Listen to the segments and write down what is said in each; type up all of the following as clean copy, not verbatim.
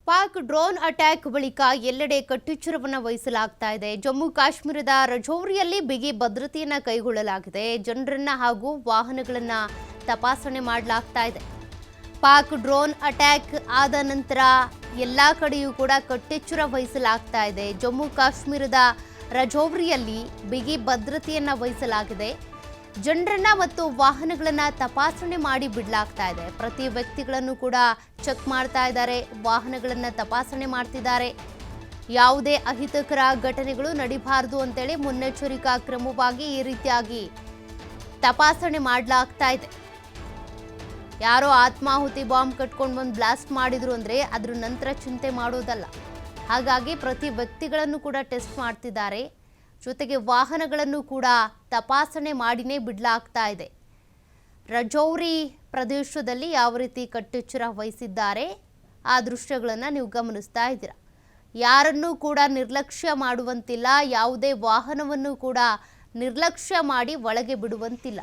Pak drone attack ಬಳಿಕ ಎಲ್ಲೆಡೆ ಕಟ್ಟೆಚ್ಚರವನ್ನು ವಹಿಸಲಾಗ್ತಾ ಇದೆ. ಜಮ್ಮು ಕಾಶ್ಮೀರದ ರಜೌರಿಯಲ್ಲಿ ಬಿಗಿ ಭದ್ರತೆಯನ್ನು ಕೈಗೊಳ್ಳಲಾಗಿದೆ. ಜನರನ್ನ ಹಾಗೂ ವಾಹನಗಳನ್ನ ತಪಾಸಣೆ ಮಾಡಲಾಗ್ತಾ ಇದೆ. ಪಾಕ್ ಡ್ರೋನ್ ಅಟ್ಯಾಕ್ ಆದ ನಂತರ ಎಲ್ಲ ಕಡೆಯೂ ಕೂಡ ಕಟ್ಟೆಚ್ಚರ ವಹಿಸಲಾಗ್ತಾ ಇದೆ. ಜಮ್ಮು ಕಾಶ್ಮೀರದ ರಜೌರಿಯಲ್ಲಿ ಬಿಗಿ ಭದ್ರತೆಯನ್ನು ವಹಿಸಲಾಗಿದೆ. ಜನರನ್ನ ಮತ್ತು ವಾಹನಗಳನ್ನ ತಪಾಸಣೆ ಮಾಡಿ ಬಿಡಲಾಗ್ತಾ ಇದೆ. ಪ್ರತಿ ವ್ಯಕ್ತಿಗಳನ್ನು ಕೂಡ ಚೆಕ್ ಮಾಡ್ತಾ ಇದ್ದಾರೆ, ವಾಹನಗಳನ್ನ ತಪಾಸಣೆ ಮಾಡ್ತಿದ್ದಾರೆ. ಯಾವುದೇ ಅಹಿತಕರ ಘಟನೆಗಳು ನಡೀಬಾರದು ಅಂತೇಳಿ ಮುನ್ನೆಚ್ಚರಿಕಾ ಕ್ರಮವಾಗಿ ಈ ರೀತಿಯಾಗಿ ತಪಾಸಣೆ ಮಾಡಲಾಗ್ತಾ ಇದೆ. ಯಾರೋ ಆತ್ಮಾಹುತಿ ಬಾಂಬ್ ಕಟ್ಕೊಂಡು ಬಂದು ಬ್ಲಾಸ್ಟ್ ಮಾಡಿದ್ರು ಅಂದ್ರೆ ಅದ್ರ ನಂತರ ಚಿಂತೆ ಮಾಡೋದಲ್ಲ. ಹಾಗಾಗಿ ಪ್ರತಿ ವ್ಯಕ್ತಿಗಳನ್ನು ಕೂಡ ಟೆಸ್ಟ್ ಮಾಡ್ತಿದ್ದಾರೆ. ಜೊತೆಗೆ ವಾಹನಗಳನ್ನು ಕೂಡ ತಪಾಸಣೆ ಮಾಡಿನೇ ಬಿಡಲಾಗ್ತಾ ಇದೆ. ರಜೌರಿ ಪ್ರದೇಶದಲ್ಲಿ ಯಾವ ರೀತಿ ಕಟ್ಟೆಚ್ಚರ ವಹಿಸಿದ್ದಾರೆ ಆ ದೃಶ್ಯಗಳನ್ನು ನೀವು ಗಮನಿಸ್ತಾ ಇದ್ದೀರಾ. ಯಾರನ್ನೂ ಕೂಡ ನಿರ್ಲಕ್ಷ್ಯ ಮಾಡುವಂತಿಲ್ಲ. ಯಾವುದೇ ವಾಹನವನ್ನು ಕೂಡ ನಿರ್ಲಕ್ಷ್ಯ ಮಾಡಿ ಒಳಗೆ ಬಿಡುವಂತಿಲ್ಲ.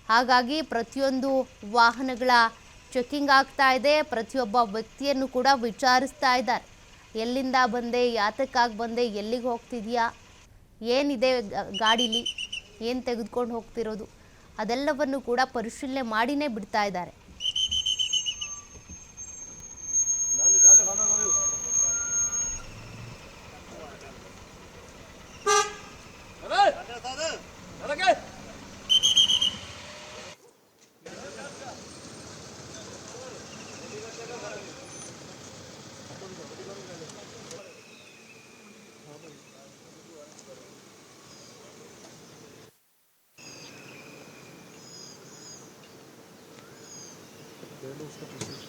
ಹಾಗಾಗಿ ಪ್ರತಿಯೊಂದು ವಾಹನಗಳ ಚೆಕಿಂಗ್ ಆಗ್ತಾ ಇದೆ. ಪ್ರತಿಯೊಬ್ಬ ವ್ಯಕ್ತಿಯನ್ನು ಕೂಡ ವಿಚಾರಿಸ್ತಾ ಇದ್ದಾರೆ. ಎಲ್ಲಿಂದ ಬಂದೆ, ಯಾತಕ್ಕಾಗಿ ಬಂದೆ, ಎಲ್ಲಿಗೆ ಹೋಗ್ತಿದ್ಯಾ, ಏನಿದೆ ಗಾಡೀಲಿ, ಏನು ತೆಗೆದುಕೊಂಡು ಹೋಗ್ತಿರೋದು, ಅದೆಲ್ಲವನ್ನು ಕೂಡ ಪರಿಶೀಲನೆ ಮಾಡಿನೇ ಬಿಡ್ತಾ ಇದ್ದಾರೆ. उसका